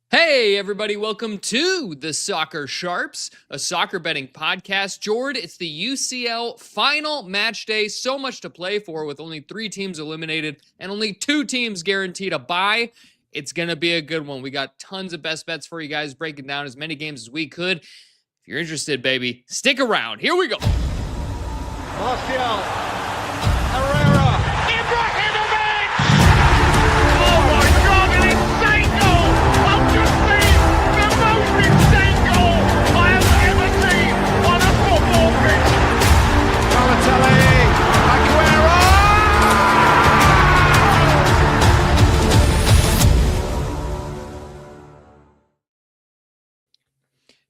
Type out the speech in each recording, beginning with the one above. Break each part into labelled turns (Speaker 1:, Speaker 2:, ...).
Speaker 1: Hey, everybody, welcome to the Soccer Sharps, a soccer betting podcast. Jord, it's the UCL final match day. So much to play for with only 3 teams eliminated and only 2 teams guaranteed a bye. It's going to be a good one. We got tons of best bets for you guys, breaking down as many games as we could. If you're interested, baby, stick around. Here we go.
Speaker 2: Martial, Herrera, Ibrahimovic! Oh my God, an insane goal! I've just seen the most insane goal I have ever seen on a football pitch. Balotelli, Aguero!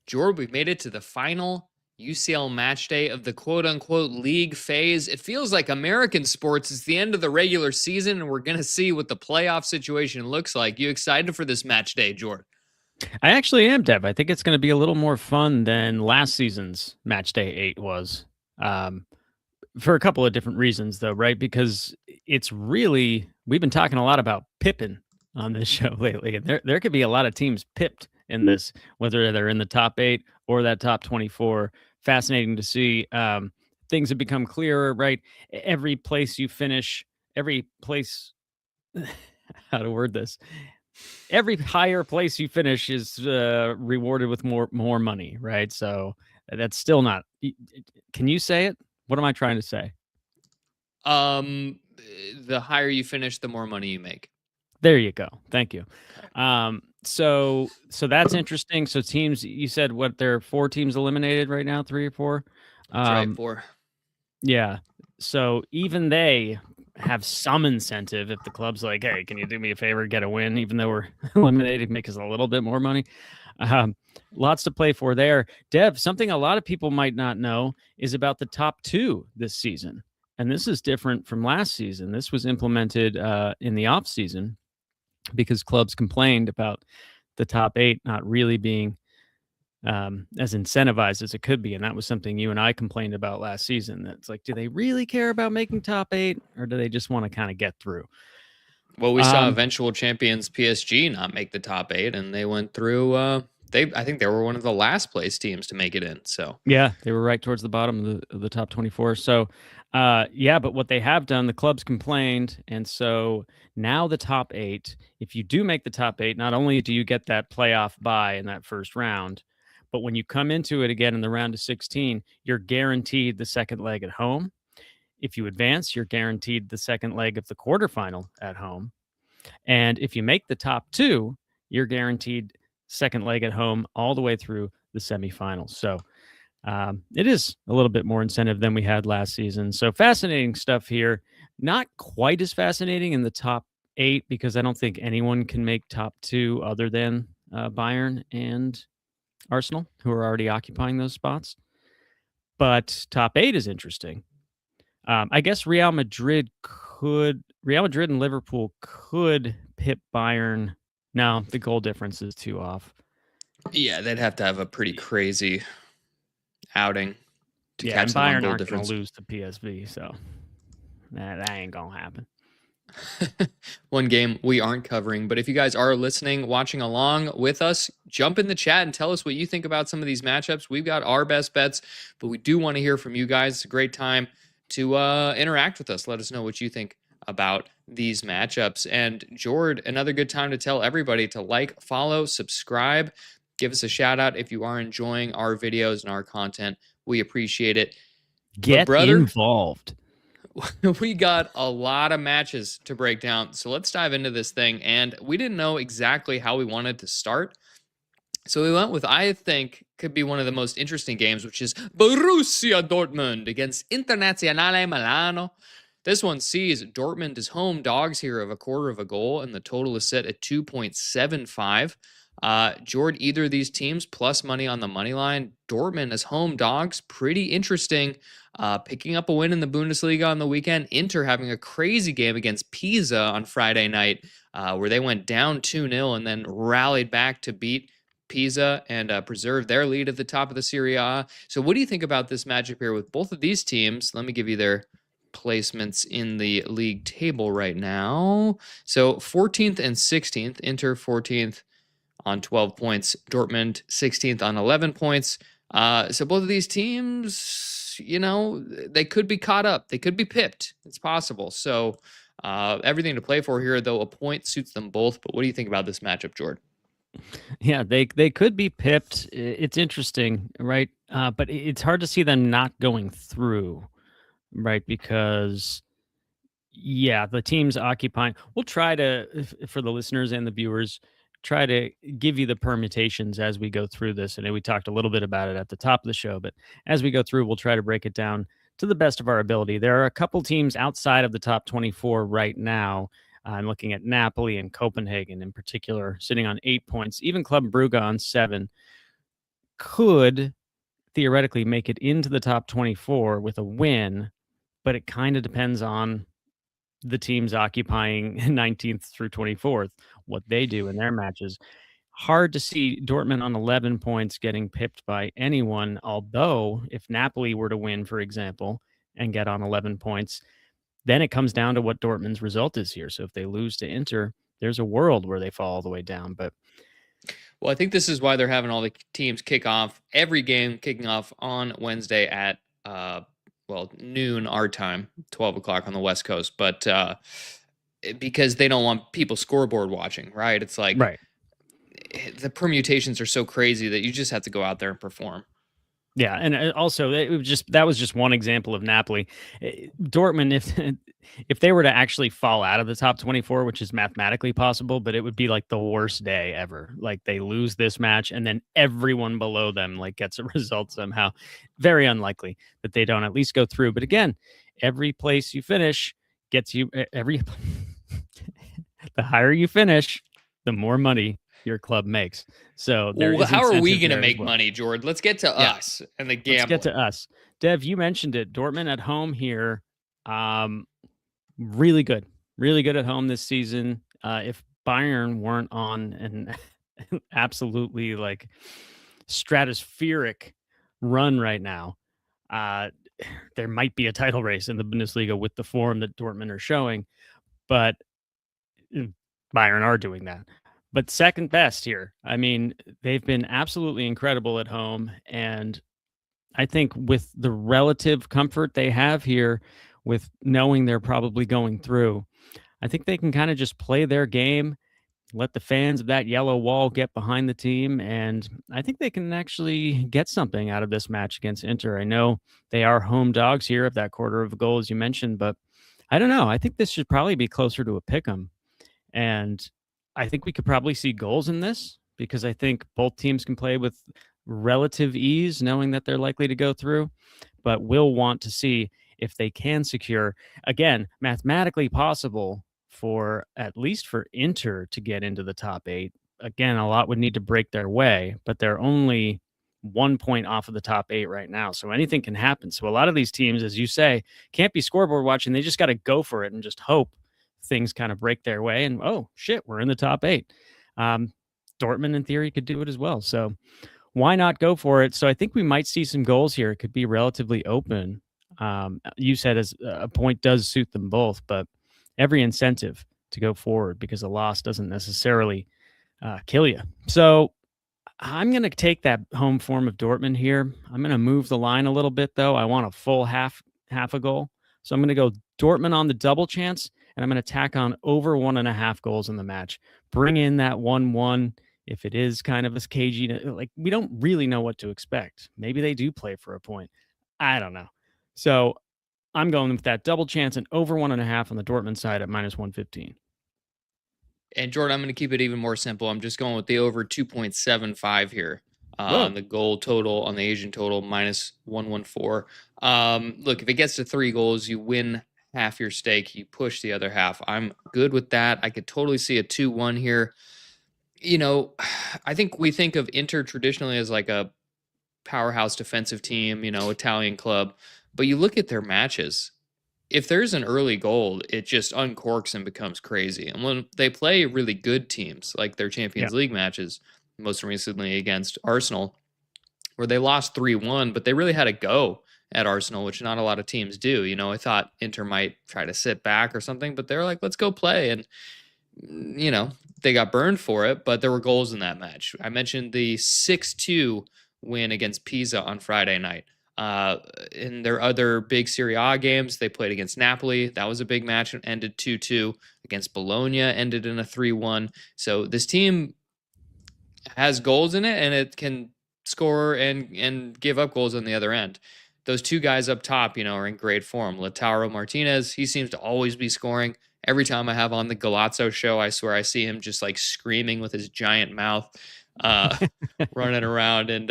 Speaker 1: Jord, we've made it to the final UCL match day of the quote-unquote league phase. It feels like American sports is the end of the regular season, and we're going to see what the playoff situation looks like. You excited for this match day, Jord?
Speaker 3: I actually am, Dev. I think it's going to be a little more fun than last season's match day 8 was. For a couple of different reasons, though, right? Because it's really, we've been talking a lot about Pippin on this show lately, and there could be a lot of teams pipped in this, whether they're in the top 8 or that top 24. Fascinating to see. Things have become clearer, right? Every place you finish, every place, how to word this, every higher place you finish is rewarded with more money, right? So that's still not. Can you say it? What am I trying to say?
Speaker 1: The higher you finish, the more money you make.
Speaker 3: There you go. Thank you. So that's interesting. So teams, you said what? There are 4 teams eliminated right now, 3 or 4.
Speaker 1: That's right, 4.
Speaker 3: Yeah. So even they have some incentive if the club's like, hey, can you do me a favor, get a win, even though we're eliminated, make us a little bit more money. Lots to play for there. Dev, something a lot of people might not know is about the top 2 this season. And this is different from last season. This was implemented in the off season because clubs complained about the top 8 not really being as incentivized as it could be. And that was something you and I complained about last season. That's like, do they really care about making top 8 or do they just want to kind of get through?
Speaker 1: Well, we saw eventual champions PSG not make the top 8, and they went through. I think they were one of the last place teams to make it in. So
Speaker 3: yeah, they were right towards the bottom of the top 24. So but what they have done, the clubs complained, and so now the top 8. If you do make the top 8, not only do you get that playoff bye in that first round, but when you come into it again in the round of 16, you're guaranteed the second leg at home. If you advance, you're guaranteed the second leg of the quarterfinal at home. And if you make the top 2, you're guaranteed second leg at home all the way through the semifinals. So it is a little bit more incentive than we had last season. So fascinating stuff here. Not quite as fascinating in the top 8 because I don't think anyone can make top 2 other than Bayern and Arsenal, who are already occupying those spots. But top 8 is interesting. I guess Real Madrid and Liverpool could pip Bayern. No, the goal difference is too off.
Speaker 1: Yeah, they'd have to have a pretty crazy outing to catch
Speaker 3: and
Speaker 1: the
Speaker 3: Bayern
Speaker 1: goal
Speaker 3: aren't
Speaker 1: difference.
Speaker 3: Going to lose to PSV, so that ain't going to happen.
Speaker 1: One game we aren't covering, but if you guys are listening, watching along with us, jump in the chat and tell us what you think about some of these matchups. We've got our best bets, but we do want to hear from you guys. It's a great time to interact with us. Let us know what you think about these matchups. And Jord, another good time to tell everybody to like, follow, subscribe, give us a shout out if you are enjoying our videos and our content. We appreciate it.
Speaker 3: Get involved.
Speaker 1: We got a lot of matches to break down, so let's dive into this thing. And we didn't know exactly how we wanted to start, so we went with, I think, could be one of the most interesting games, which is Borussia Dortmund against Internazionale Milano. This one sees Dortmund as home dogs here of 1/4 goal, and the total is set at 2.75. Jord, either of these teams plus money on the money line. Dortmund as home dogs, pretty interesting. Picking up a win in the Bundesliga on the weekend. Inter having a crazy game against Pisa on Friday night, where they went down 2-0 and then rallied back to beat Pisa and preserve their lead at the top of the Serie A. So what do you think about this matchup here with both of these teams? Let me give you their placements in the league table right now. So 14th and 16th, Inter 14th on 12 points. Dortmund 16th on 11 points. So both of these teams, they could be caught up. They could be pipped. It's possible. So everything to play for here, though a point suits them both. But what do you think about this matchup, Jordan?
Speaker 3: Yeah, they could be pipped. It's interesting, right? But it's hard to see them not going through, right? Because the teams occupying. We'll try to, for the listeners and the viewers, try to give you the permutations as we go through this. And we talked a little bit about it at the top of the show, but as we go through, we'll try to break it down to the best of our ability. There are a couple teams outside of the top 24 right now. I'm looking at Napoli and Copenhagen in particular, sitting on 8 points. Even Club Brugge on 7 could theoretically make it into the top 24 with a win, but it kind of depends on the teams occupying 19th through 24th, what they do in their matches. Hard to see Dortmund on 11 points getting pipped by anyone, although if Napoli were to win, for example, and get on 11 points, then it comes down to what Dortmund's result is here. So if they lose to Inter, there's a world where they fall all the way down. But
Speaker 1: well, I think this is why they're having all the teams kick off, every game kicking off on Wednesday at noon our time, 12 o'clock on the West Coast. But because they don't want people scoreboard watching, right? It's like
Speaker 3: right.
Speaker 1: The permutations are so crazy that you just have to go out there and perform.
Speaker 3: Yeah, and also that was just one example of Napoli. Dortmund, if they were to actually fall out of the top 24, which is mathematically possible, but it would be like the worst day ever. Like they lose this match, and then everyone below them gets a result somehow. Very unlikely that they don't at least go through. But again, every place you finish gets you the higher you finish, the more money your club makes. So
Speaker 1: how are we going to make money, Jordan? Let's get to us and the gambling.
Speaker 3: Let's get to us. Dev, you mentioned it. Dortmund at home here. Really good at home this season. If Bayern weren't on an absolutely stratospheric run right now, there might be a title race in the Bundesliga with the form that Dortmund are showing, but Bayern are doing that. But second best here. I mean, they've been absolutely incredible at home. And I think with the relative comfort they have here, with knowing they're probably going through, I think they can kind of just play their game, let the fans of that yellow wall get behind the team. And I think they can actually get something out of this match against Inter. I know they are home dogs here of that quarter of a goal, as you mentioned, but I don't know. I think this should probably be closer to a pick 'em. And I think we could probably see goals in this because I think both teams can play with relative ease, knowing that they're likely to go through, but we'll want to see if they can secure, again, mathematically possible for at least for Inter to get into the top 8. Again, a lot would need to break their way, but they're only 1 point off of the top 8 right now. So anything can happen. So a lot of these teams, as you say, can't be scoreboard watching. They just got to go for it and just hope things kind of break their way and oh shit, we're in the top 8. Dortmund in theory could do it as well, so why not go for it? So I think we might see some goals here. It could be relatively open. You said as a point does suit them both, but every incentive to go forward because a loss doesn't necessarily kill you. So I'm going to take that home form of Dortmund here. I'm going to move the line a little bit though. I want a full half a goal, so I'm going to go Dortmund on the double chance. And I'm going to tack on over 1.5 goals in the match. Bring in that 1-1 if it is kind of a cagey. We don't really know what to expect. Maybe they do play for a point. I don't know. So I'm going with that double chance and over 1.5 on the Dortmund side at -115.
Speaker 1: And Jordan, I'm going to keep it even more simple. I'm just going with the over 2.75 here. On the goal total, on the Asian total, -114. Look, if it gets to 3 goals, you win half your stake, you push the other half. I'm good with that. I could totally see a 2-1 here. I think we think of Inter traditionally as like a powerhouse defensive team, Italian club, but you look at their matches, if there's an early goal, it just uncorks and becomes crazy. And when they play really good teams, like their Champions League matches, most recently against Arsenal, where they lost 3-1, but they really had a go at Arsenal, which not a lot of teams do. I thought Inter might try to sit back or something, but they're like, let's go play. And, they got burned for it, but there were goals in that match. I mentioned the 6-2 win against Pisa on Friday night. In their other big Serie A games, they played against Napoli. That was a big match and ended 2-2. Against Bologna, ended in a 3-1. So this team has goals in it, and it can score and give up goals on the other end. Those two guys up top, are in great form. Lautaro Martinez, he seems to always be scoring. Every time I have on the Galazzo show, I swear I see him just like screaming with his giant mouth, running around, and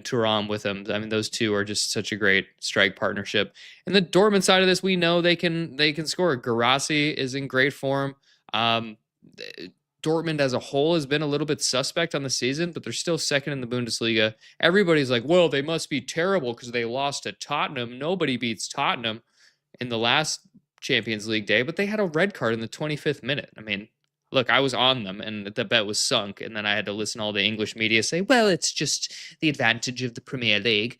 Speaker 1: Thuram with him. I mean, those two are just such a great strike partnership. And the Dortmund side of this, we know they can score. Guirassy is in great form. Dortmund as a whole has been a little bit suspect on the season, but they're still second in the Bundesliga. Everybody's like, well, they must be terrible because they lost to Tottenham. Nobody beats Tottenham in the last Champions League day, but they had a red card in the 25th minute. I mean, look, I was on them and the bet was sunk. And then I had to listen to all the English media say, well, it's just the advantage of the Premier League.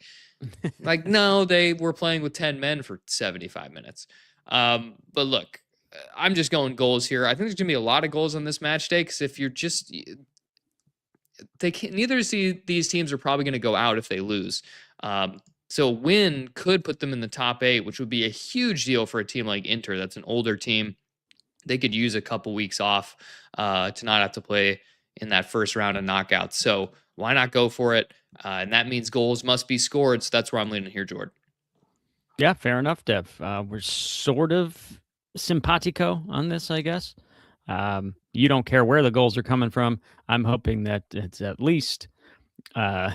Speaker 1: Like, no, they were playing with 10 men for 75 minutes. But look, I'm just going goals here. I think there's going to be a lot of goals on this match day because if you're just, neither of these teams are probably going to go out if they lose. So a win could put them in the top 8, which would be a huge deal for a team like Inter. That's an older team. They could use a couple weeks off to not have to play in that first round of knockouts. So why not go for it? And that means goals must be scored. So that's where I'm leaning here, Jordan.
Speaker 3: Yeah, fair enough, Dev. We're sort of simpatico on this, I guess. You don't care where the goals are coming from. I'm hoping that it's at least a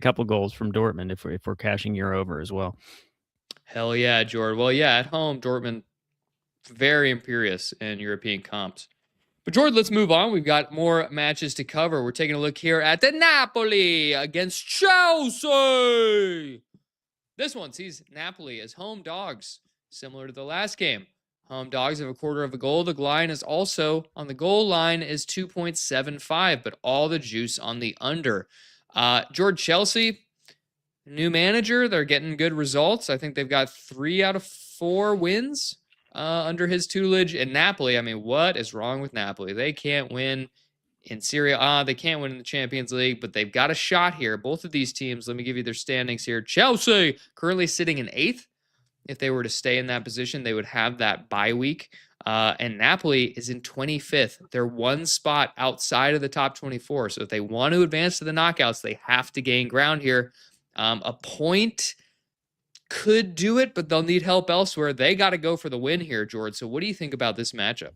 Speaker 3: couple goals from Dortmund if we're cashing your over as well.
Speaker 1: Hell yeah, Jordan. Well, yeah, at home, Dortmund, very imperious in European comps. But Jordan, let's move on. We've got more matches to cover. We're taking a look here at the Napoli against Chelsea. This one sees Napoli as home dogs, similar to the last game. Home dogs have a quarter of a goal. The line is also on the goal line is 2.75, but all the juice on the under. George Chelsea, new manager. They're getting good results. I think they've got 3 out of 4 wins under his tutelage. And Napoli, I mean, what is wrong with Napoli? They can't win in Serie A. They can't win in the Champions League, but they've got a shot here. Both of these teams, let me give you their standings here. Chelsea currently sitting in 8th. If they were to stay in that position, they would have that bye week. And Napoli is in 25th. They're one spot outside of the top 24. So if they want to advance to the knockouts, they have to gain ground here. A point could do it, but they'll need help elsewhere. They got to go for the win here, George. So what do you think about this matchup?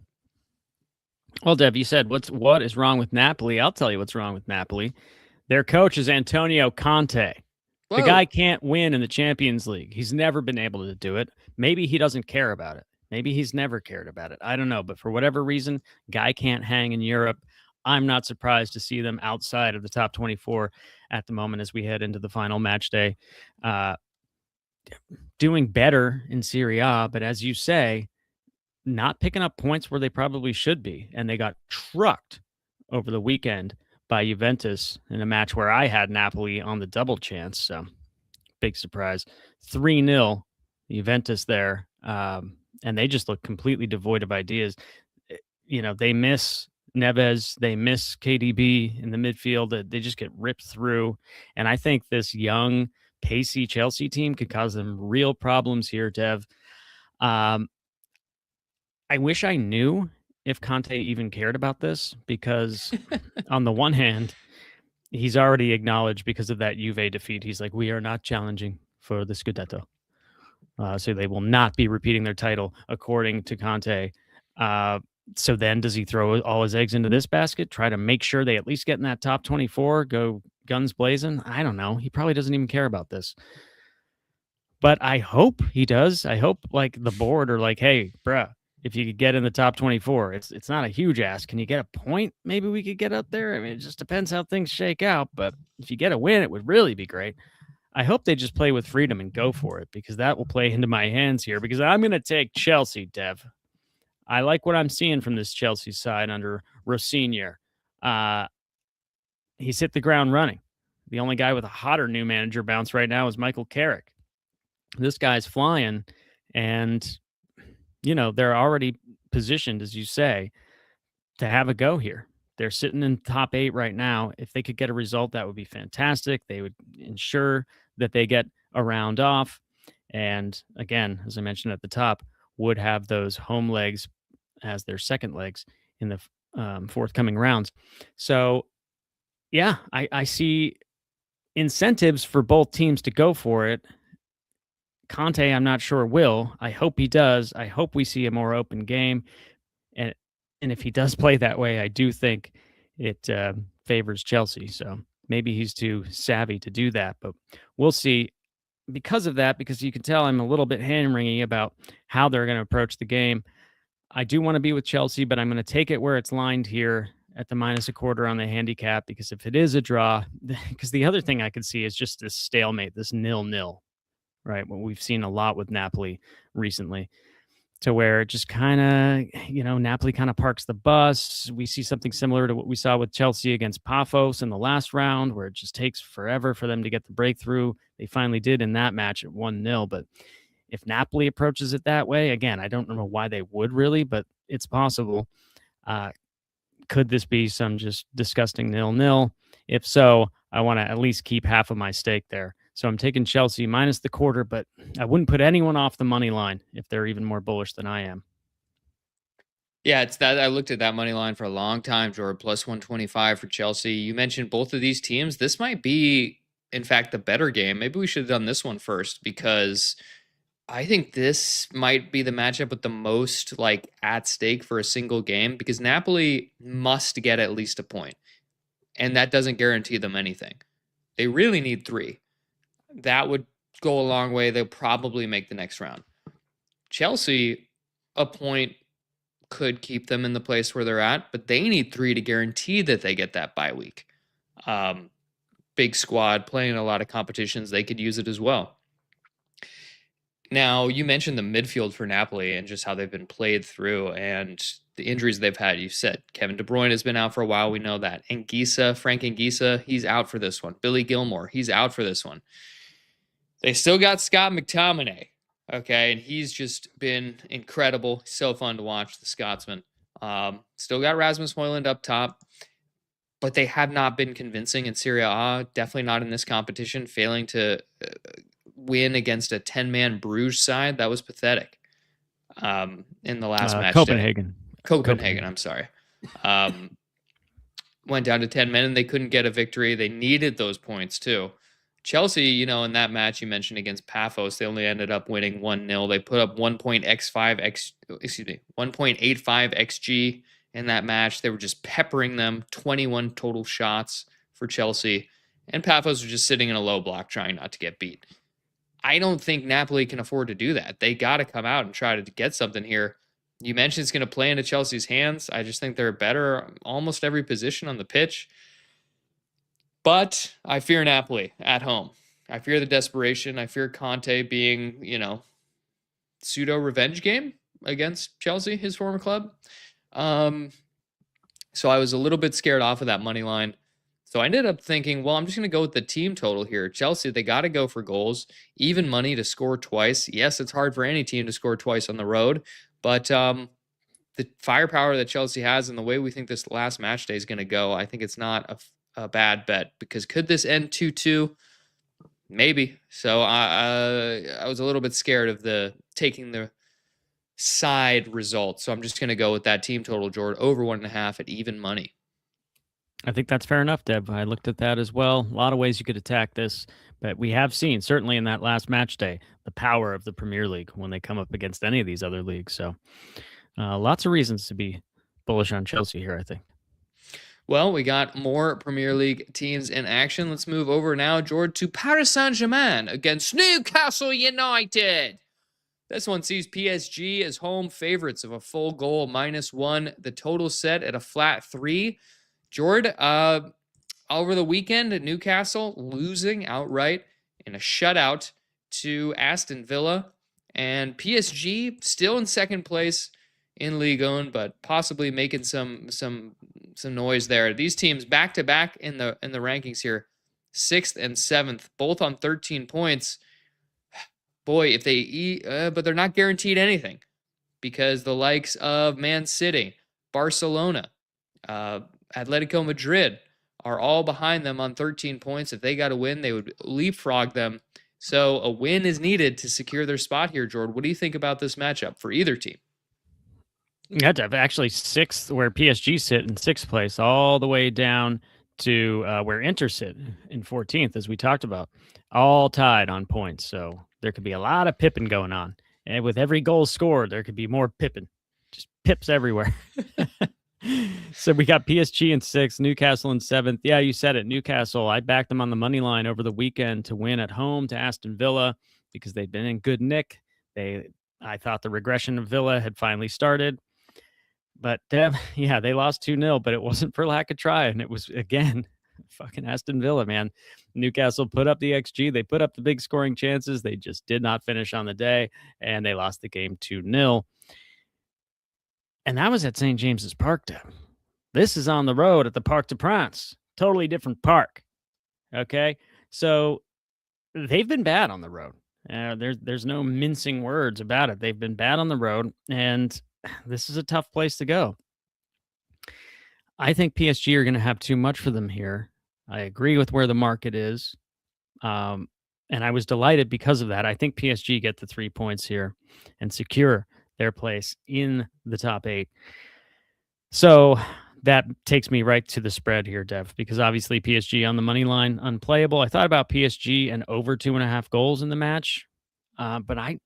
Speaker 3: Well, Dev, you said what is wrong with Napoli? I'll tell you what's wrong with Napoli. Their coach is Antonio Conte.
Speaker 1: Whoa.
Speaker 3: The guy can't win in the Champions League. He's never been able to do it. Maybe he doesn't care about it. Maybe he's never cared about it. I don't know. But for whatever reason, guy can't hang in Europe. I'm not surprised to see them outside of the top 24 at the moment as we head into the final match day. Doing better in Serie A, but as you say, not picking up points where they probably should be. And they got trucked over the weekend by Juventus in a match where I had Napoli on the double chance. So big surprise. 3-0 Juventus there. And they just look completely devoid of ideas. They miss Neves. They miss KDB in the midfield. They just get ripped through. And I think this young, pacey Chelsea team could cause them real problems here, Dev. I wish I knew if Conte even cared about this, because on the one hand, he's already acknowledged because of that Juve defeat. He's like, we are not challenging for the Scudetto. So they will not be repeating their title, according to Conte. So then does he throw all his eggs into this basket, try to make sure they at least get in that top 24, go guns blazing? I don't know. He probably doesn't even care about this. But I hope he does. I hope like the board are like, hey, bruh, if you could get in the top 24, it's not a huge ask. Can you get a point? Maybe we could get up there. I mean, it just depends how things shake out. But if you get a win, it would really be great. I hope they just play with freedom and go for it, because that will play into my hands here, because I'm going to take Chelsea, Dev. I like what I'm seeing from this Chelsea side under Rossignol. He's hit the ground running. The only guy with a hotter new manager bounce right now is Michael Carrick. This guy's flying, and they're already positioned, as you say, to have a go here. They're sitting in top 8 right now. If they could get a result, that would be fantastic. They would ensure that they get a round off. And again, as I mentioned at the top, would have those home legs as their second legs in the forthcoming rounds. So, yeah, I see incentives for both teams to go for it. Conte, I'm not sure will. I hope he does. I hope we see a more open game. And if he does play that way, I do think it favors Chelsea. So maybe he's too savvy to do that, but we'll see. Because of that, because you can tell I'm a little bit hand-wringy about how they're going to approach the game. I do want to be with Chelsea, but I'm going to take it where it's lined here at the -1/4 on the handicap, because if it is a draw, because the other thing I could see is just this stalemate, this 0-0, right? What we've seen a lot with Napoli recently, to where it just kind of, Napoli kind of parks the bus. We see something similar to what we saw with Chelsea against Paphos in the last round, where it just takes forever for them to get the breakthrough. They finally did in that match at 1-0. But if Napoli approaches it that way, again, I don't know why they would really, but it's possible. Could this be some just disgusting 0-0? If so, I want to at least keep half of my stake there. So I'm taking Chelsea -1/4, but I wouldn't put anyone off the money line if they're even more bullish than I am.
Speaker 1: Yeah, it's that I looked at that money line for a long time, Jordan, +125 for Chelsea. You mentioned both of these teams. This might be, in fact, the better game. Maybe we should have done this one first, because I think this might be the matchup with the most at stake for a single game, because Napoli must get at least a point, and that doesn't guarantee them anything. They really need 3. That would go a long way. They'll probably make the next round. Chelsea, a point could keep them in the place where they're at, but they need 3 to guarantee that they get that bye week. Big squad, playing in a lot of competitions. They could use it as well. Now, you mentioned the midfield for Napoli and just how they've been played through and the injuries they've had. You said Kevin De Bruyne has been out for a while. We know that. Frank Anguissa, he's out for this one. Billy Gilmore, he's out for this one. They still got Scott McTominay, okay, and he's just been incredible. So fun to watch, the Scotsman. Still got Rasmus Højlund up top, but they have not been convincing in Serie A. Definitely not in this competition, failing to win against a 10-man Bruges side. That was pathetic in the last match.
Speaker 3: Copenhagen,
Speaker 1: I'm sorry. Went down to 10 men and they couldn't get a victory. They needed those points too. Chelsea, in that match you mentioned against Paphos, they only ended up winning 1-0. They put up 1.85 xG in that match. They were just peppering them, 21 total shots for Chelsea. And Paphos was just sitting in a low block trying not to get beat. I don't think Napoli can afford to do that. They got to come out and try to get something here. You mentioned it's going to play into Chelsea's hands. I just think they're better almost every position on the pitch. But I fear Napoli at home. I fear the desperation. I fear Conte being, pseudo revenge game against Chelsea, his former club. So I was a little bit scared off of that money line. So I ended up thinking, well, I'm just going to go with the team total here. Chelsea, they got to go for goals. Even money to score twice. Yes, it's hard for any team to score twice on the road. But the firepower that Chelsea has and the way we think this last match day is going to go, I think it's not a bad bet, because could this end 2-2? Maybe. So I was a little bit scared of taking the side result. So I'm just going to go with that team total, Jordan, over 1.5 at even money.
Speaker 3: I think that's fair enough, Deb. I looked at that as well. A lot of ways you could attack this, but we have seen, certainly in that last match day, the power of the Premier League when they come up against any of these other leagues. So lots of reasons to be bullish on Chelsea here, I think.
Speaker 1: Well, we got more Premier League teams in action. Let's move over now, Jordan, to Paris Saint-Germain against Newcastle United. This one sees PSG as home favorites of a full goal, -1. The total set at a flat 3. Jordan, over the weekend, Newcastle losing outright in a shutout to Aston Villa. And PSG still in second place in Ligue 1, but possibly making some noise there. These teams back to back in the rankings here, 6th and 7th, both on 13 points. Boy, if they but they're not guaranteed anything, because the likes of Man City, Barcelona, Atletico Madrid are all behind them on 13 points. If they got a win, they would leapfrog them. So a win is needed to secure their spot here, Jordan. What do you think about this matchup for either team?
Speaker 3: You have to have actually sixth, where PSG sit in sixth place, all the way down to where Inter sit in 14th, as we talked about, all tied on points. So there could be a lot of pipping going on. And with every goal scored, there could be more pipping. Just pips everywhere. So we got PSG in sixth, Newcastle in seventh. Yeah, you said it. Newcastle, I backed them on the money line over the weekend to win at home to Aston Villa because they'd been in good nick. I thought the regression of Villa had finally started. But yeah, they lost 2-0, but it wasn't for lack of trying. It was, again, fucking Aston Villa, man. Newcastle put up the XG. They put up the big scoring chances. They just did not finish on the day, and they lost the game 2-0. And that was at St. James's Park, Dev. This is on the road at the Parc des Princes. Totally different park. Okay? So they've been bad on the road. There's no mincing words about it. They've been bad on the road, and this is a tough place to go. I think PSG are going to have too much for them here. I agree with where the market is. And I was delighted because of that. I think PSG get the 3 points here and secure their place in the top 8. So that takes me right to the spread here, Dev, because obviously PSG on the money line, unplayable. I thought about PSG and over 2.5 goals in the match, but I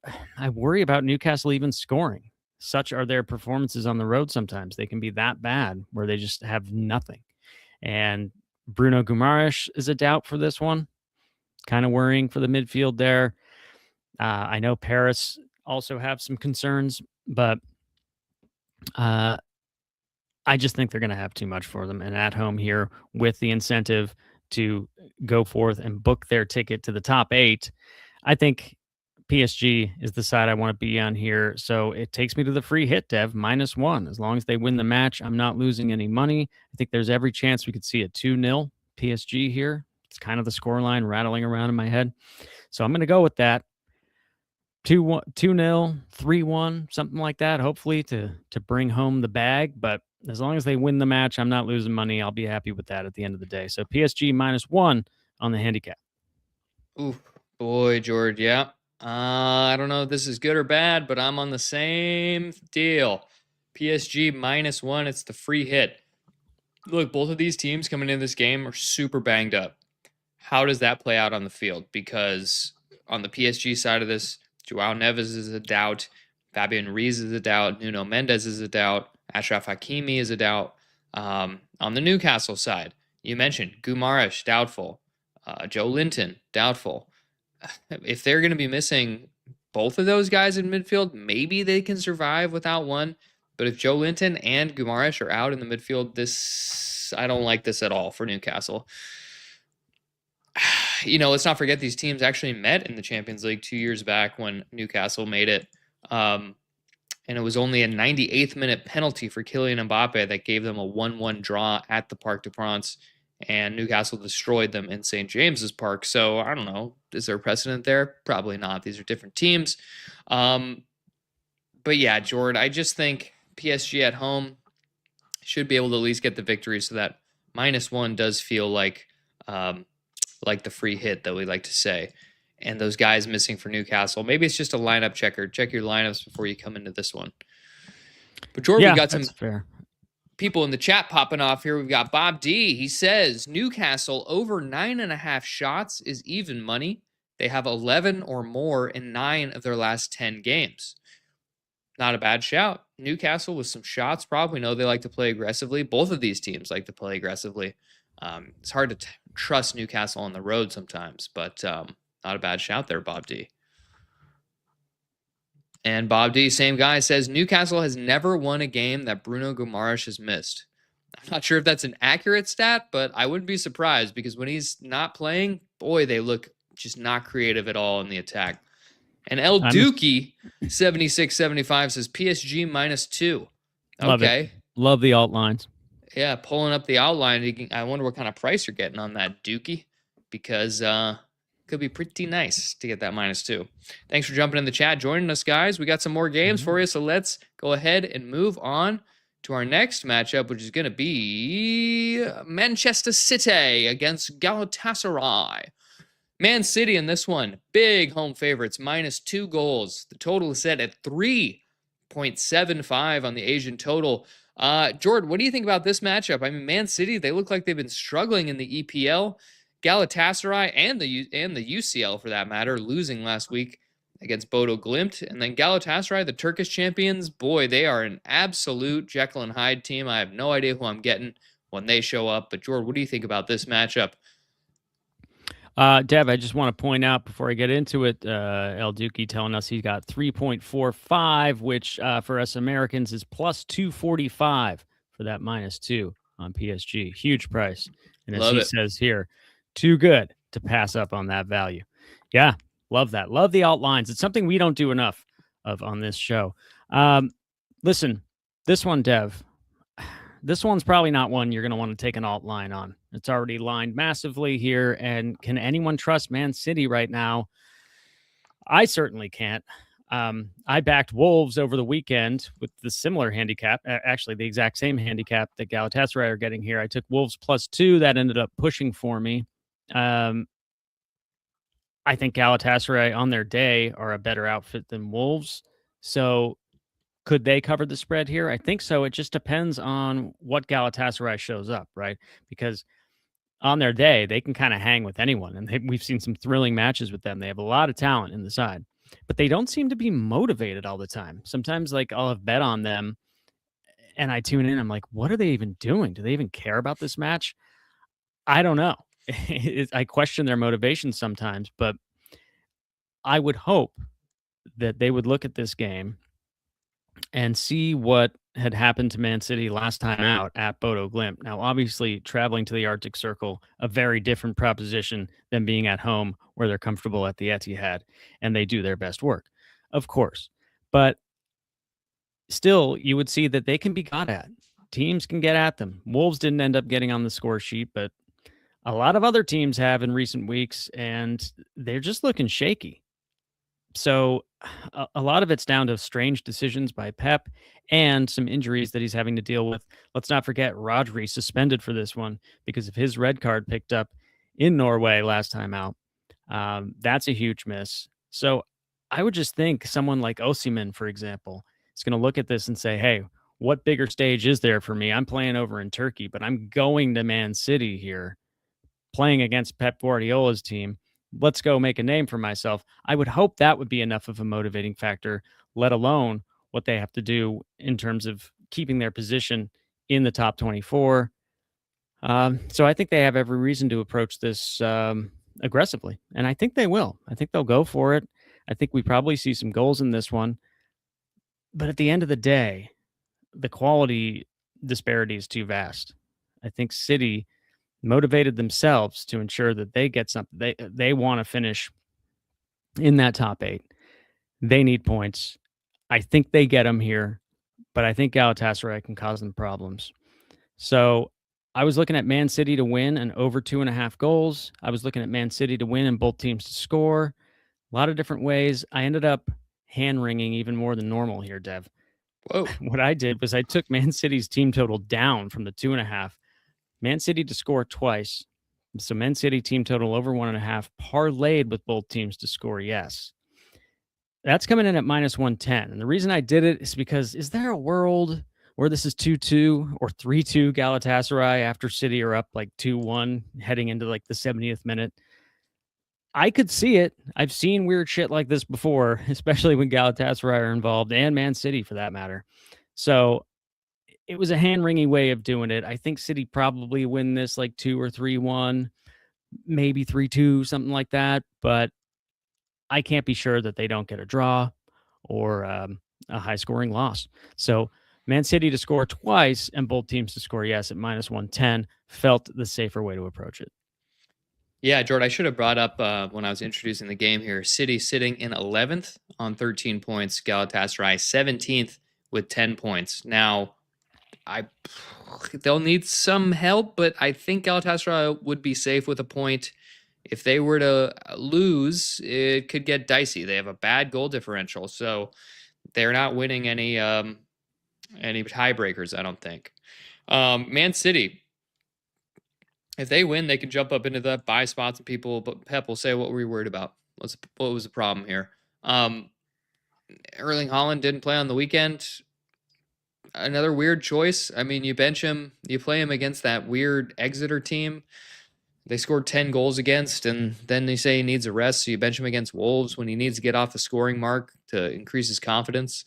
Speaker 3: worry about Newcastle even scoring. Such are their performances on the road sometimes. They can be that bad where they just have nothing. And Bruno Guimaraes is a doubt for this one. Kind of worrying for the midfield there. I know Paris also have some concerns, but I just think they're going to have too much for them. And at home here with the incentive to go forth and book their ticket to the top 8, I think PSG is the side I want to be on here. So it takes me to the free hit, Dev, -1. As long as they win the match, I'm not losing any money. I think there's every chance we could see a 2-0 PSG here. It's kind of the scoreline rattling around in my head. So I'm going to go with that. 2-0, 3-1, something like that, hopefully to bring home the bag. But as long as they win the match, I'm not losing money. I'll be happy with that at the end of the day. So PSG -1 on the handicap.
Speaker 1: Ooh, boy, George, yeah. I don't know if this is good or bad, but I'm on the same deal. PSG -1. It's the free hit. Look, both of these teams coming into this game are super banged up. How does that play out on the field? Because on the PSG side of this, Joao Neves is a doubt. Fabian Ruiz is a doubt. Nuno Mendes is a doubt. Achraf Hakimi is a doubt. On the Newcastle side, you mentioned Guimaraes, doubtful. Joe Linton, doubtful. If they're going to be missing both of those guys in midfield, maybe they can survive without one. But if Joe Linton and Guimaraes are out in the midfield, I don't like this at all for Newcastle. Let's not forget these teams actually met in the Champions League 2 years back when Newcastle made it. And it was only a 98th minute penalty for Kylian Mbappe that gave them a 1-1 draw at the Parc des Princes. And Newcastle destroyed them in St. James's Park. So I don't know. Is there a precedent there? Probably not. These are different teams. But yeah, Jordan, I just think PSG at home should be able to at least get the victory. So that -1 does feel like the free hit that we like to say. And those guys missing for Newcastle, maybe it's just a lineup checker. Check your lineups before you come into this one. But Jordan, we got some
Speaker 3: fair
Speaker 1: people in the chat popping off here. We've got Bob D. He says Newcastle over 9.5 shots is even money. They have 11 or more in 9 of their last 10 games. Not a bad shout. Newcastle with some shots. Probably know they like to play aggressively. Both of these teams like to play aggressively. It's hard to trust Newcastle on the road sometimes, but not a bad shout there, Bob D. And Bob D, same guy, says Newcastle has never won a game that Bruno Guimaraes has missed. I'm not sure if that's an accurate stat, but I wouldn't be surprised because when he's not playing, boy, they look just not creative at all in the attack. And El Dookie 7675 says PSG -2. Okay.
Speaker 3: Love the alt lines.
Speaker 1: Yeah, pulling up the outline. I wonder what kind of price you're getting on that, Dookie, because could be pretty nice to get that -2. Thanks for jumping in the chat, joining us, guys. We got some more games for you, so let's go ahead and move on to our next matchup, which is going to be Manchester City against Galatasaray. Man City in this one, big home favorites, -2 goals. The total is set at 3.75 on the Asian total. Jordan, what do you think about this matchup? I mean, Man City, they look like they've been struggling in the EPL. Galatasaray and the UCL, for that matter, losing last week against Bodo Glimt. And then Galatasaray, the Turkish champions, boy, they are an absolute Jekyll and Hyde team. I have no idea who I'm getting when they show up. But Jordan, what do you think about this matchup?
Speaker 3: Dev, I just want to point out before I get into it, El Duque telling us he got 3.45, which for us Americans is plus 245 for that -2 on PSG. Huge price. And as he says here, too good to pass up on that value. Yeah, love that. Love the outlines. It's something we don't do enough of on this show. Listen, this one, Dev, this one's probably not one you're going to want to take an alt line on. It's already lined massively here. And can anyone trust Man City right now? I certainly can't. I backed Wolves over the weekend with the similar handicap, actually the exact same handicap that Galatasaray are getting here. I took Wolves +2. That ended up pushing for me. I think Galatasaray on their day are a better outfit than Wolves. So could they cover the spread here? I think so. It just depends on what Galatasaray shows up, right? Because on their day, they can kind of hang with anyone. And we've seen some thrilling matches with them. They have a lot of talent in the side, but they don't seem to be motivated all the time. Sometimes, like, I'll have bet on them and I tune in. I'm like, what are they even doing? Do they even care about this match? I don't know. I question their motivation sometimes, but I would hope that they would look at this game and see what had happened to Man City last time out at Bodo Glimt. Now, obviously, traveling to the Arctic Circle, a very different proposition than being at home where they're comfortable at the Etihad and they do their best work, of course. But still, you would see that they can be got at. Teams can get at them. Wolves didn't end up getting on the score sheet, but a lot of other teams have in recent weeks, and they're just looking shaky. So a lot of it's down to strange decisions by Pep and some injuries that he's having to deal with. Let's not forget Rodri suspended for this one because of his red card picked up in Norway last time out. That's a huge miss. So I would just think someone like Osimhen, for example, is going to look at this and say, hey, what bigger stage is there for me? I'm playing over in Turkey, but I'm going to Man City here, playing against Pep Guardiola's team. Let's go make a name for myself. I would hope that would be enough of a motivating factor, let alone what they have to do in terms of keeping their position in the top 24. So I think they have every reason to approach this aggressively, and I think they will. I think they'll go for it. I think we probably see some goals in this one. But at the end of the day, the quality disparity is too vast. I think City motivated themselves to ensure that they get something. They want to finish in that top 8. They need points. I think they get them here, but I think Galatasaray can cause them problems. So I was looking at Man City to win and over 2.5 goals. I was looking at Man City to win and both teams to score. A lot of different ways. I ended up hand-wringing even more than normal here, Dev.
Speaker 1: Whoa.
Speaker 3: What I did was I took Man City's team total down from the 2.5. Man City to score twice. So Man City team total over 1.5, parlayed with both teams to score yes. That's coming in at -110. And the reason I did it is because is there a world where this is 2-2 or 3-2 Galatasaray after City are up like 2-1 heading into like the 70th minute? I could see it. I've seen weird shit like this before, especially when Galatasaray are involved and Man City for that matter. So it was a hand-wringy way of doing it. I think City probably win this like 2 or 3-1, maybe 3-2, something like that. But I can't be sure that they don't get a draw or a high-scoring loss. So Man City to score twice and both teams to score yes at -110 felt the safer way to approach it.
Speaker 1: Yeah, Jordan, I should have brought up when I was introducing the game here. City sitting in 11th on 13 points. Galatasaray 17th with 10 points. Now, they'll need some help, but I think Galatasaray would be safe with a point. If they were to lose, it could get dicey. They have a bad goal differential, so they're not winning any Any tiebreakers? I don't think. Man City, if they win, they can jump up into the buy spots, and people, but Pep will say, "What were you worried about? What was the problem here?" Erling Haaland didn't play on the weekend. Another weird choice. I mean, you bench him, you play him against that weird Exeter team they scored 10 goals against, and then they say he needs a rest, so you bench him against Wolves when he needs to get off the scoring mark to increase his confidence.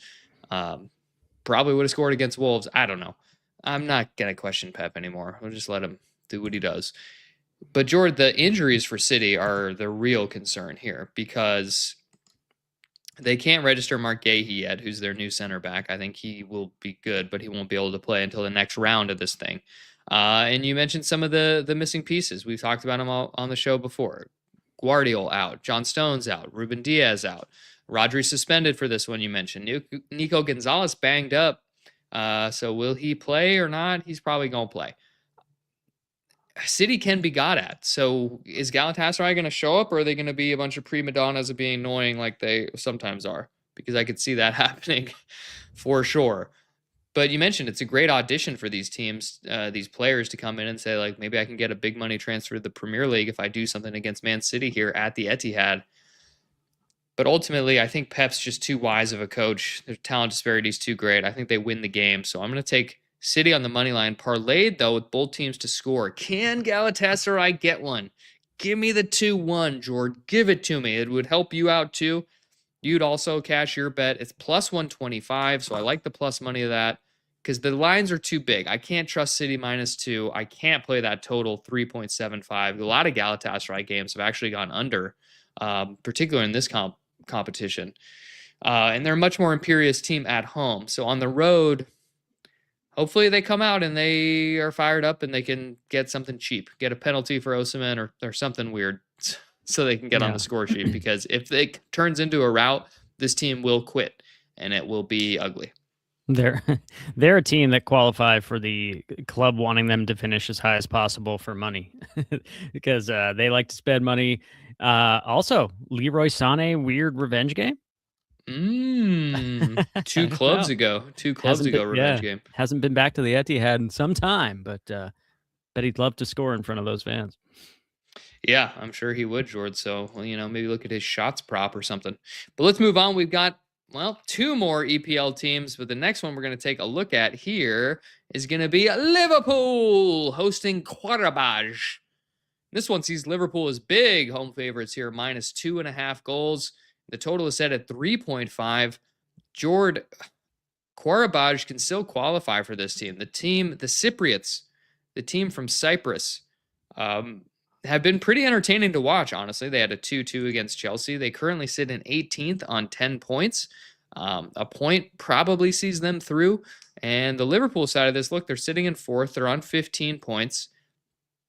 Speaker 1: Probably would have scored against Wolves. I don't know. I'm not going to question Pep anymore. We'll just let him do what he does. But, Jordan, the injuries for City are the real concern here because they can't register Mark Gahey yet, who's their new center back. I think he will be good, but he won't be able to play until the next round of this thing. And you mentioned some of the missing pieces. We've talked about them all on the show before. Guardiola out. John Stones out. Ruben Diaz out. Rodri suspended for this one you mentioned. Nico Gonzalez banged up. So will he play or not? He's probably going to play. City can be got at. So is Galatasaray going to show up, or are they going to be a bunch of prima donnas of being annoying like they sometimes are? Because I could see that happening for sure. But you mentioned it's a great audition for these teams, these players to come in and say, like, maybe I can get a big money transfer to the Premier League if I do something against Man City here at the Etihad. But ultimately, I think Pep's just too wise of a coach. Their talent disparity is too great. I think they win the game. So I'm going to take City on the money line. Parlayed, though, with both teams to score. Can Galatasaray get one? Give me the 2-1, George. Give it to me. It would help you out, too. You'd also cash your bet. It's plus 125, so I like the plus money of that because the lines are too big. I can't trust City -2. I can't play that total 3.75. A lot of Galatasaray games have actually gone under, particularly in this competition. And they're a much more imperious team at home. So on the road, hopefully they come out and they are fired up and they can get something cheap, get a penalty for Osimhen or something weird. So they can get on the score sheet, because if it turns into a rout, this team will quit and it will be ugly.
Speaker 3: They're a team that qualify for the club wanting them to finish as high as possible for money because they like to spend money. Also, Leroy Sané, weird revenge game.
Speaker 1: 2 clubs ago, revenge game.
Speaker 3: Hasn't been back to the Etihad in some time, but bet he'd love to score in front of those fans.
Speaker 1: Yeah, I'm sure he would, George. So, maybe look at his shots prop or something. But let's move on. We've got, 2 more EPL teams, but the next one we're going to take a look at here is going to be Liverpool hosting Qarabag. This one sees Liverpool as big home favorites here, -2.5 goals. The total is set at 3.5. George, Qarabag can still qualify for this team. The Cypriots, the team from Cyprus, have been pretty entertaining to watch, honestly. They had a 2-2 against Chelsea. They currently sit in 18th on 10 points. A point probably sees them through. And the Liverpool side of this, look, they're sitting in 4th. They're on 15 points.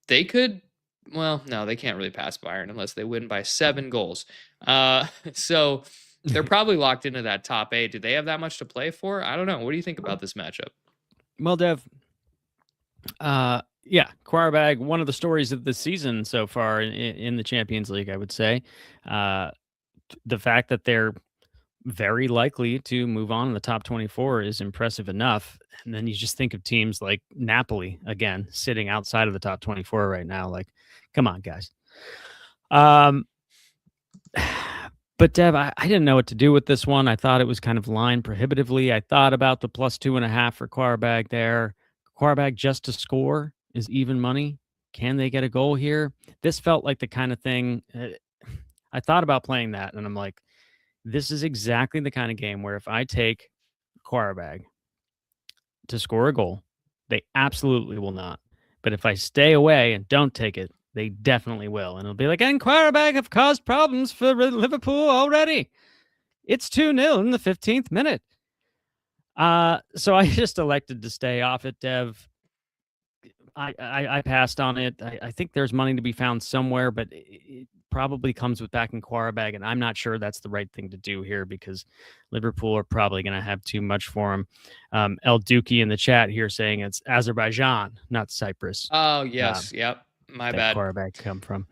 Speaker 1: They could, no, they can't really pass Bayern unless they win by 7 goals. So they're probably locked into that top 8. Do they have that much to play for? I don't know. What do you think about this matchup?
Speaker 3: Well, Dev, yeah, Qarabag, one of the stories of the season so far in the Champions League, I would say. The fact that they're very likely to move on in the top 24 is impressive enough. And then you just think of teams like Napoli, again, sitting outside of the top 24 right now. Like, come on, guys. But Dev, I didn't know what to do with this one. I thought it was kind of line prohibitively. I thought about the plus 2.5 for Qarabag there. Qarabag just to score is even money. Can they get a goal here? This felt like the kind of thing I thought about playing that, and I'm like, this is exactly the kind of game where if I take Qarabag to score a goal, they absolutely will not. But if I stay away and don't take it, they definitely will. And it'll be like, and Qarabag have caused problems for Liverpool already. It's 2-0 in the 15th minute. So I just elected to stay off it, Dev. I passed on it. I think there's money to be found somewhere, but it probably comes with backing Qarabag, and I'm not sure that's the right thing to do here because Liverpool are probably going to have too much for him. El Duki in the chat here saying it's Azerbaijan, not Cyprus.
Speaker 1: Oh, yes. Yep. My bad.
Speaker 3: Qarabag come from.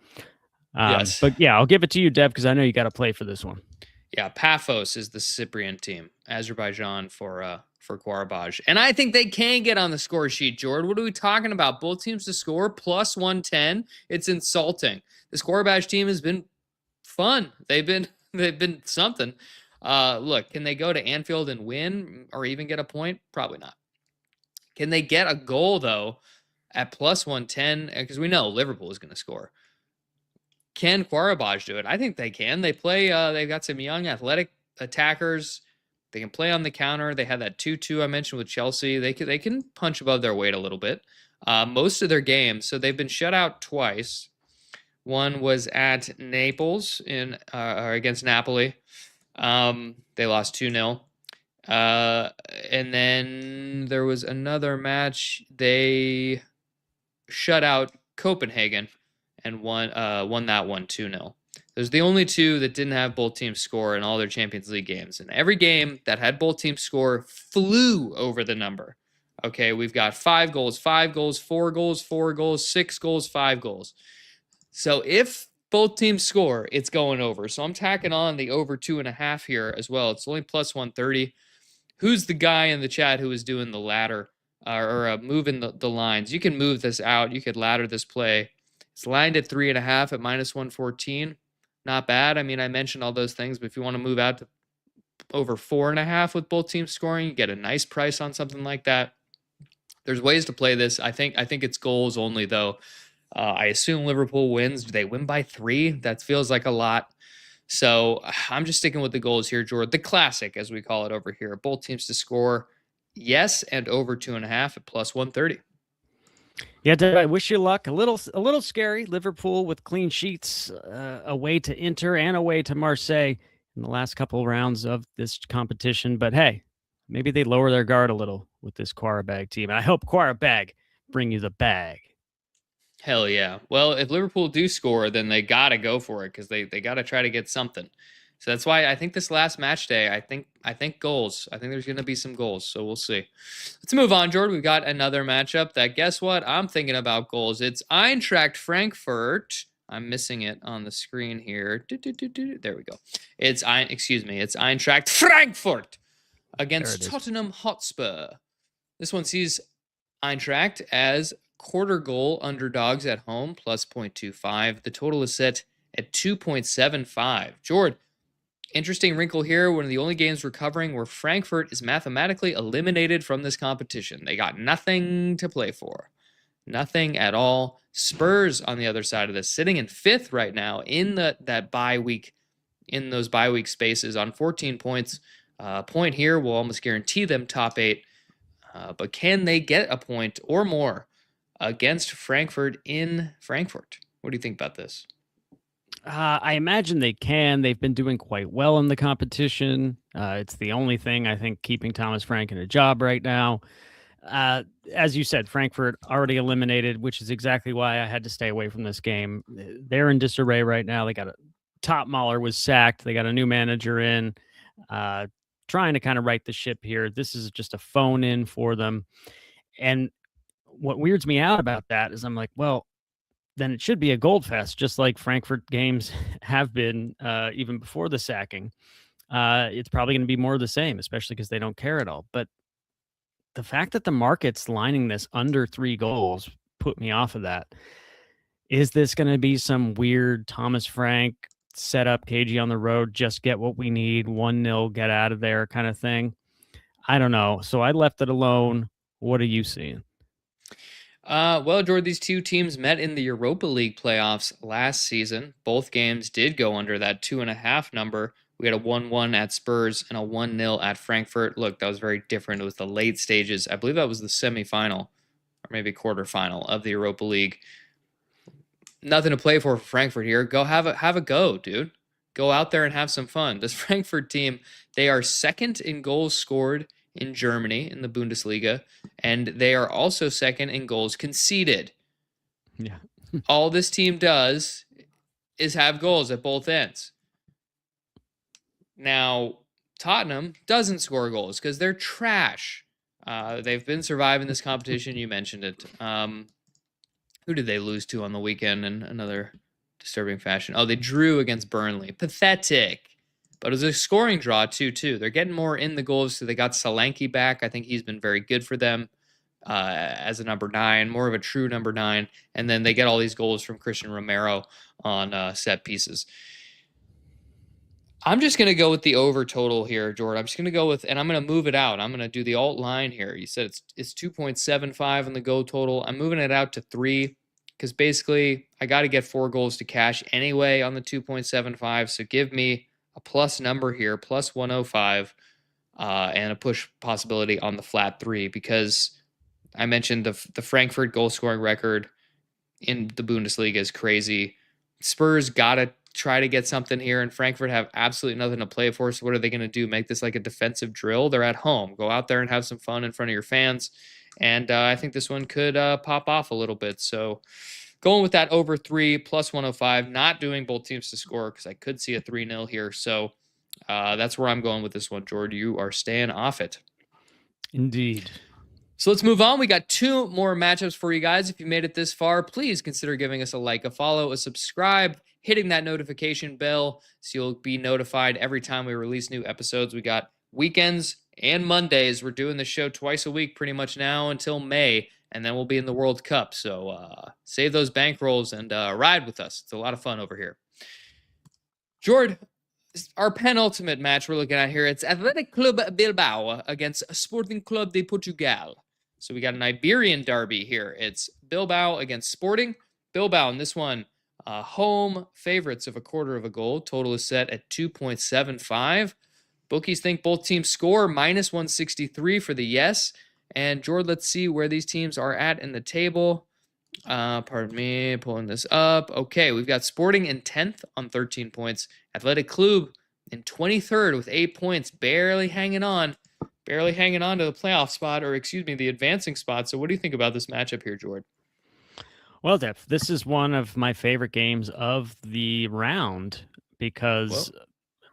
Speaker 1: Yes.
Speaker 3: But yeah, I'll give it to you, Dev, because I know you got to play for this one.
Speaker 1: Yeah, Paphos is the Cyprian team. Azerbaijan for for Qarabag. And I think they can get on the score sheet, Jordan. What are we talking about? Both teams to score plus 110. It's insulting. This Qarabag team has been fun. They've been something. Look, can they go to Anfield and win or even get a point? Probably not. Can they get a goal, though, at plus 110? Because we know Liverpool is going to score. Can Qarabag do it? I think they can. They play, they've got some young athletic attackers. They can play on the counter. They had that 2-2 I mentioned with Chelsea. They can punch above their weight a little bit. Most of their games, so they've been shut out twice. One was at Naples against Napoli. They lost 2-0. And then there was another match. They shut out Copenhagen and won that one 2-0. Those are the only two that didn't have both teams score in all their Champions League games. And every game that had both teams score flew over the number. Okay, we've got 5 goals, 4 goals, 4 goals, 6 goals, 5 goals. So if both teams score, it's going over. So I'm tacking on the over 2.5 here as well. It's only plus 130. Who's the guy in the chat who is doing the ladder or moving the lines? You can move this out. You could ladder this play. It's lined at 3.5 at minus 114. Not bad. I mean, I mentioned all those things, but if you want to move out to over 4.5 with both teams scoring, you get a nice price on something like that. There's ways to play this. I think it's goals only, though. I assume Liverpool wins. Do they win by 3? That feels like a lot. So I'm just sticking with the goals here, Jordan. The classic, as we call it over here. Both teams to score, yes, and over 2.5 at plus 130.
Speaker 3: Yeah, Dave, I wish you luck. A little scary. Liverpool with clean sheets away to Inter and away to Marseille in the last couple of rounds of this competition. But hey, maybe they lower their guard a little with this Qarabag team. And I hope Qarabag bring you the bag.
Speaker 1: Hell yeah. Well, if Liverpool do score, then they got to go for it because they got to try to get something. So that's why I think this last match day, I think goals. I think there's going to be some goals. So we'll see. Let's move on, Jordan. We've got another matchup that, guess what? I'm thinking about goals. It's Eintracht Frankfurt. I'm missing it on the screen here. There we go. It's Eintracht Frankfurt against Tottenham Hotspur. This one sees Eintracht as quarter goal underdogs at home, plus 0.25. The total is set at 2.75. Jordan, interesting wrinkle here. One of the only games we're covering where Frankfurt is mathematically eliminated from this competition. They got nothing to play for. Nothing at all. Spurs on the other side of this, sitting in 5th right now in that bye week, in those bye week spaces on 14 points. Point here will almost guarantee them top 8. But can they get a point or more against Frankfurt in Frankfurt? What do you think about this?
Speaker 3: I imagine they can. They've been doing quite well in the competition. It's the only thing I think keeping Thomas Frank in a job right now. As you said, Frankfurt already eliminated, which is exactly why I had to stay away from this game. They're in disarray right now. They got Top Mahler was sacked. They got a new manager in, trying to kind of right the ship here. This is just a phone in for them. And what weirds me out about that is I'm like, well, then it should be a gold fest, just like Frankfurt games have been even before the sacking. It's probably going to be more of the same, especially because they don't care at all. But the fact that the market's lining this under 3 goals put me off of that. Is this going to be some weird Thomas Frank set up KG on the road, just get what we need, 1-0, get out of there kind of thing? I don't know. So I left it alone. What are you seeing?
Speaker 1: Well, Jordan, these two teams met in the Europa League playoffs last season. Both games did go under that 2.5 number. We had a 1-1 at Spurs and a 1-0 at Frankfurt. Look, that was very different. It was the late stages. I believe that was the semifinal or maybe quarterfinal of the Europa League. Nothing to play for Frankfurt here. Go have a go, dude. Go out there and have some fun. This Frankfurt team, they are second in goals scored in Germany in the Bundesliga, and they are also second in goals conceded.
Speaker 3: Yeah.
Speaker 1: All this team does is have goals at both ends. Now, Tottenham doesn't score goals because they're trash. They've been surviving this competition. You mentioned it. Who did they lose to on the weekend in another disturbing fashion? Oh, they drew against Burnley. Pathetic. But it was a scoring draw, 2-2. They're getting more in the goals, so they got Solanke back. I think he's been very good for them as a number 9, more of a true number 9. And then they get all these goals from Christian Romero on set pieces. I'm just going to go with the over total here, Jordan. I'm just going to go with, and I'm going to move it out. I'm going to do the alt line here. You said it's 2.75 on the go total. I'm moving it out to 3 because basically I got to get 4 goals to cash anyway on the 2.75. So give me a plus number here, plus 105, and a push possibility on the flat 3 because I mentioned the Frankfurt goal scoring record in the Bundesliga is crazy. Spurs got to try to get something here, and Frankfurt have absolutely nothing to play for. So what are they going to do? Make this like a defensive drill? They're at home. Go out there and have some fun in front of your fans. And I think this one could pop off a little bit. So going with that over 3 plus 105, not doing both teams to score because I could see a 3-0 here. So that's where I'm going with this one, Jordan. You are staying off it.
Speaker 3: Indeed.
Speaker 1: So let's move on. We got 2 more matchups for you guys. If you made it this far, please consider giving us a like, a follow, a subscribe, hitting that notification bell so you'll be notified every time we release new episodes. We got weekends and Mondays. We're doing the show twice a week pretty much now until May, and then we'll be in the World Cup. So save those bankrolls and ride with us. It's a lot of fun over here. Jordan, our penultimate match we're looking at here, it's Athletic Club Bilbao against Sporting Club de Portugal. So we got an Iberian derby here. It's Bilbao against Sporting. Bilbao in this one, home favorites of a quarter of a goal. Total is set at 2.75. Bookies think both teams score, minus 163 for the yes. And Jordan, let's see where these teams are at in the table. Pardon me, pulling this up. Okay, we've got Sporting in 10th on 13 points. Athletic Club in 23rd with 8 points, barely hanging on to the playoff spot, or excuse me, the advancing spot. So what do you think about this matchup here, Jordan?
Speaker 3: Well, Dev, this is one of my favorite games of the round because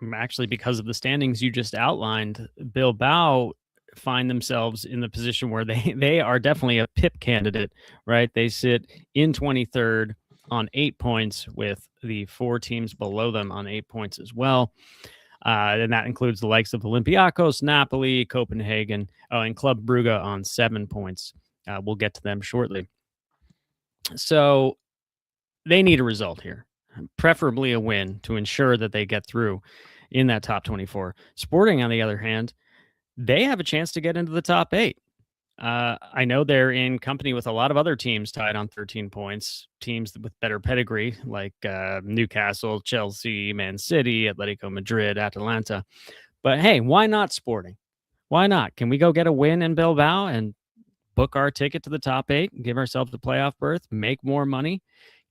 Speaker 3: of the standings you just outlined. Bilbao find themselves in the position where they are definitely a PIP candidate, right? They sit in 23rd on 8 points with the 4 teams below them on 8 points as well. And that includes the likes of Olympiacos, Napoli, Copenhagen, and Club Brugge on 7 points. We'll get to them shortly. So they need a result here, preferably a win to ensure that they get through in that top 24. Sporting, on the other hand, they have a chance to get into the top 8. I know they're in company with a lot of other teams tied on 13 points, teams with better pedigree like Newcastle, Chelsea, Man City, Atletico Madrid, Atalanta. But hey, why not Sporting? Why not? Can we go get a win in Bilbao and book our ticket to the top 8 and give ourselves a playoff berth, make more money,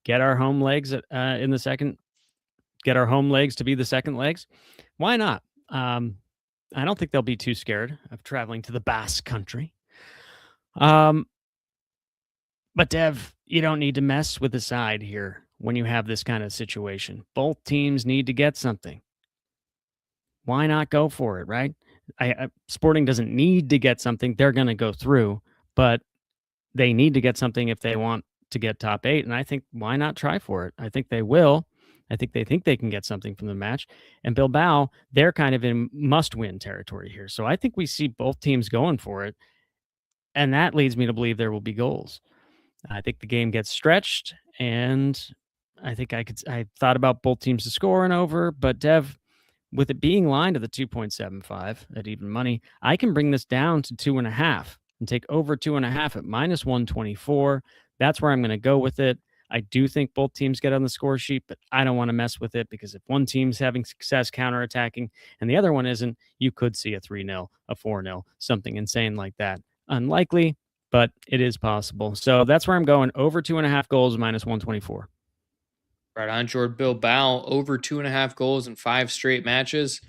Speaker 3: get our home legs get our home legs to be the second legs? Why not? I don't think they'll be too scared of traveling to the Basque Country. But Dev, you don't need to mess with the side here when you have this kind of situation. Both teams need to get something. Why not go for it, right? Sporting doesn't need to get something. They're going to go through, but they need to get something if they want to get top 8. And I think why not try for it? I think they will. I think they can get something from the match. And Bilbao, they're kind of in must-win territory here. So I think we see both teams going for it. And that leads me to believe there will be goals. I think the game gets stretched, and I think I thought about both teams to score and over, but Dev, with it being lined to the 2.75 at even money, I can bring this down to 2.5 and take over 2.5 at minus 124. That's where I'm going to go with it. I do think both teams get on the score sheet, but I don't want to mess with it because if one team's having success counterattacking and the other one isn't, you could see a 3-0, a 4-0, something insane like that. Unlikely, but it is possible. So that's where I'm going. Over 2.5 goals, minus 124.
Speaker 1: Right on, Jordan. Bilbao, over 2.5 goals in 5 straight matches.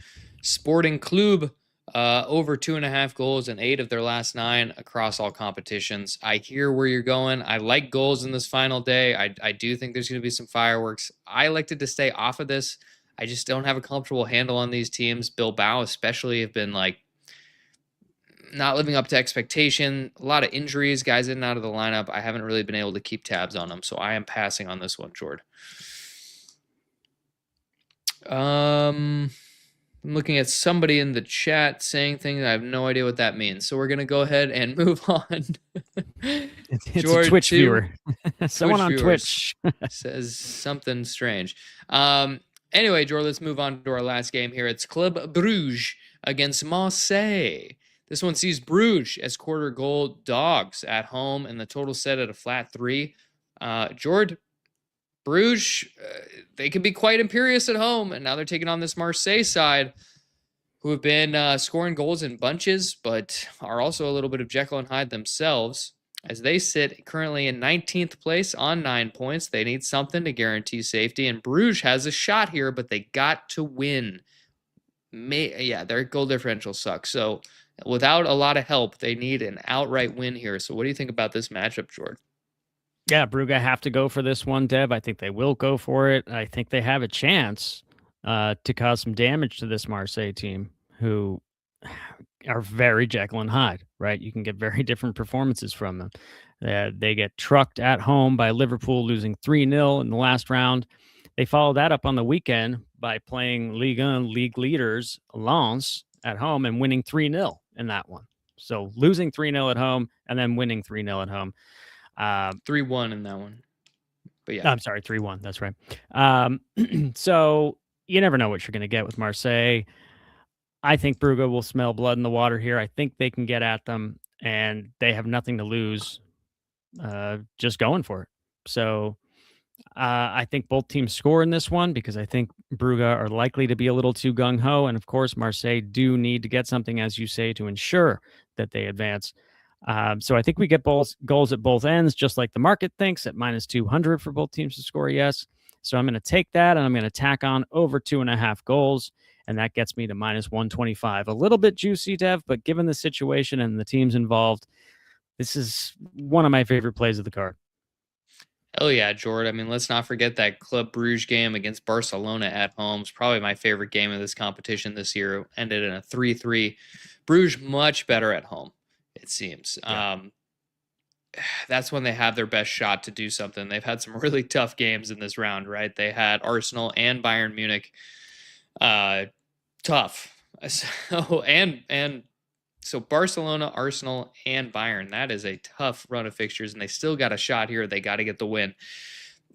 Speaker 1: Sporting Club, over 2.5 goals in 8 of their last 9 across all competitions. I hear where you're going. I like goals in this final day. I do think there's going to be some fireworks. I elected to stay off of this. I just don't have a comfortable handle on these teams. Bilbao especially have been like not living up to expectation. A lot of injuries, guys in and out of the lineup. I haven't really been able to keep tabs on them, so I am passing on this one, Jordan. Let I'm looking at somebody in the chat saying things. I have no idea what that means. So we're going to go ahead and move on.
Speaker 3: It's a Twitch viewer. Someone on Twitch
Speaker 1: says something strange. Anyway, Jordan, let's move on to our last game here. It's Club Brugge against Marseille. This one sees Bruges as quarter goal dogs at home, and the total set at a flat 3. Jordan, Bruges, they can be quite imperious at home, and now they're taking on this Marseille side, who have been scoring goals in bunches, but are also a little bit of Jekyll and Hyde themselves, as they sit currently in 19th place on 9 points. They need something to guarantee safety, and Bruges has a shot here, but they got to win. Their goal differential sucks, so without a lot of help, they need an outright win here. So what do you think about this matchup, Jordan?
Speaker 3: Yeah, Brugge have to go for this one, Deb. I think they will go for it. I think they have a chance to cause some damage to this Marseille team, who are very Jekyll and Hyde, right? You can get very different performances from them. They get trucked at home by Liverpool, losing 3-0 in the last round. They follow that up on the weekend by playing Ligue 1 league leaders Lens at home and winning 3-0 in that one. So losing 3-0 at home and then winning 3-0 at home.
Speaker 1: 3-1 in that one. But yeah.
Speaker 3: I'm sorry, 3-1. That's right. So you never know what you're going to get with Marseille. I think Brugge will smell blood in the water here. I think they can get at them, and they have nothing to lose, just going for it. So I think both teams score in this one, because I think Brugge are likely to be a little too gung-ho. And of course, Marseille do need to get something, as you say, to ensure that they advance. So I think we get both goals at both ends, just like the market thinks, at -200 for both teams to score yes. So I'm going to take that, and I'm going to tack on over 2.5 goals, and that gets me to -125. A little bit juicy, Dev, but given the situation and the teams involved, this is one of my favorite plays of the card.
Speaker 1: Hell yeah, Jordan. I mean, let's not forget that Club Brugge game against Barcelona at home. It's probably my favorite game of this competition this year. It ended in a 3-3. Bruges much better at home, it seems. Yeah. That's when they have their best shot to do something. They've had some really tough games in this round, right? They had Arsenal and Bayern Munich. Tough. So Barcelona, Arsenal, and Bayern, that is a tough run of fixtures, and they still got a shot here. They got to get the win.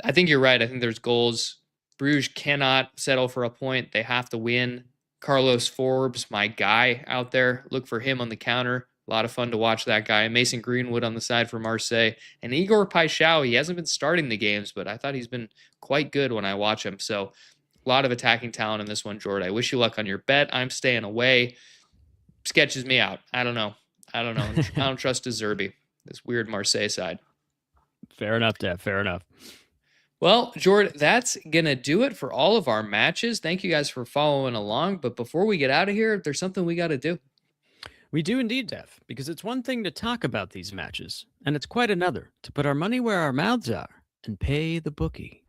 Speaker 1: I think you're right. I think there's goals. Bruges cannot settle for a point. They have to win. Carlos Forbes, my guy out there. Look for him on the counter. A lot of fun to watch that guy. Mason Greenwood on the side for Marseille. And Igor Paixão, he hasn't been starting the games, but I thought he's been quite good when I watch him. So a lot of attacking talent in this one, Jordan. I wish you luck on your bet. I'm staying away. Sketches me out. I don't know. I don't trust De Zerbi, this weird Marseille side.
Speaker 3: Fair enough, Dad. Fair enough.
Speaker 1: Well, Jordan, that's going to do it for all of our matches. Thank you guys for following along. But before we get out of here, there's something we got to do.
Speaker 3: We do indeed, Dev, because it's one thing to talk about these matches, and it's quite another to put our money where our mouths are and pay the bookie.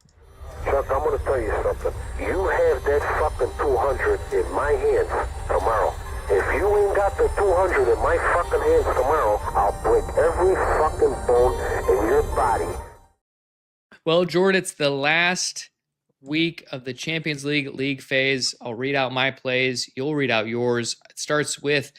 Speaker 4: Chuck, I'm going to tell you something. You have that fucking 200 in my hands tomorrow. If you ain't got the 200 in my fucking hands tomorrow, I'll break every fucking bone in your body.
Speaker 1: Well, Jordan, it's the last week of the Champions League phase. I'll read out my plays. You'll read out yours. It starts with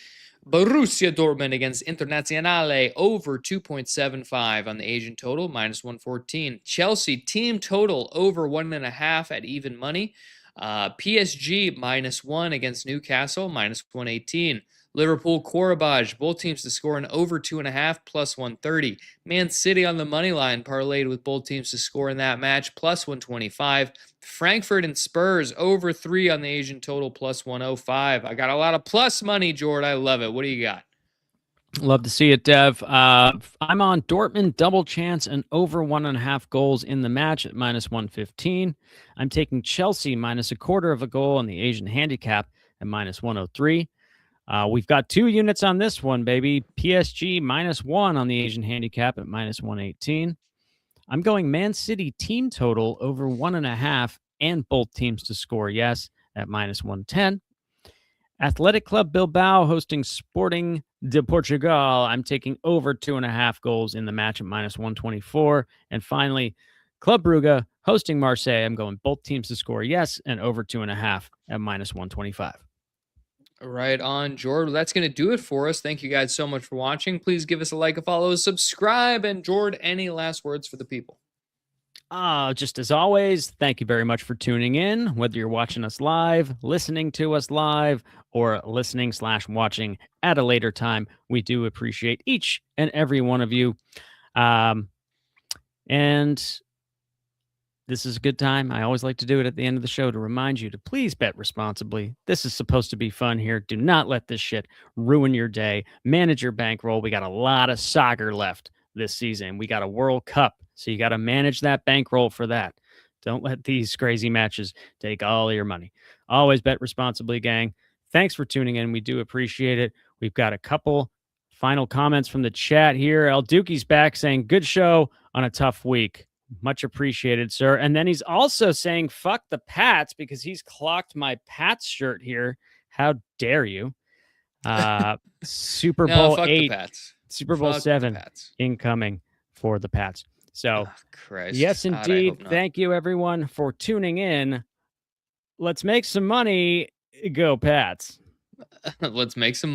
Speaker 1: Borussia Dortmund against Internazionale over 2.75 on the Asian total, -114. Chelsea team total over 1.5 at even money. PSG -1 against Newcastle, -118. Liverpool, Qarabag, both teams to score an over 2.5, +130. Man City on the money line parlayed with both teams to score in that match, +125. Frankfurt and Spurs over 3 on the Asian total, +105. I got a lot of plus money, Jordan. I love it. What do you got?
Speaker 3: Love to see it, Dev. I'm on Dortmund double chance and over 1.5 goals in the match at -115. I'm taking Chelsea -0.25 goal on the Asian handicap at -103. We've got 2 units on this one, baby. PSG -1 on the Asian handicap at -118. I'm going Man City team total over 1.5 and both teams to score yes at -110. Athletic Club Bilbao hosting Sporting de Portugal. I'm taking over 2.5 goals in the match at -124. And finally, Club Brugge hosting Marseille. I'm going both teams to score yes and over 2.5 at -125.
Speaker 1: Right on, Jordan. That's going to do it for us. Thank you guys so much for watching. Please give us a like, a follow, subscribe, and Jordan, any last words for the people?
Speaker 3: Just as always, thank you very much for tuning in, whether you're watching us live, listening to us live, or listening/watching at a later time. We do appreciate each and every one of you. And this is a good time. I always like to do it at the end of the show to remind you to please bet responsibly. This is supposed to be fun here. Do not let this shit ruin your day. Manage your bankroll. We got a lot of soccer left this season. We got a World Cup, so you got to manage that bankroll for that. Don't let these crazy matches take all your money. Always bet responsibly, gang. Thanks for tuning in. We do appreciate it. We've got a couple final comments from the chat here. El Dukey's back saying, good show on a tough week. Much appreciated, sir. And then he's also saying, fuck the Pats, because he's clocked my Pats shirt here. How dare you? Super Bowl 8, Super Bowl 7 incoming for the Pats. So,
Speaker 1: Christ.
Speaker 3: yes, indeed. Thank you, everyone, for tuning in. Let's make some money. Go Pats.
Speaker 1: Let's make some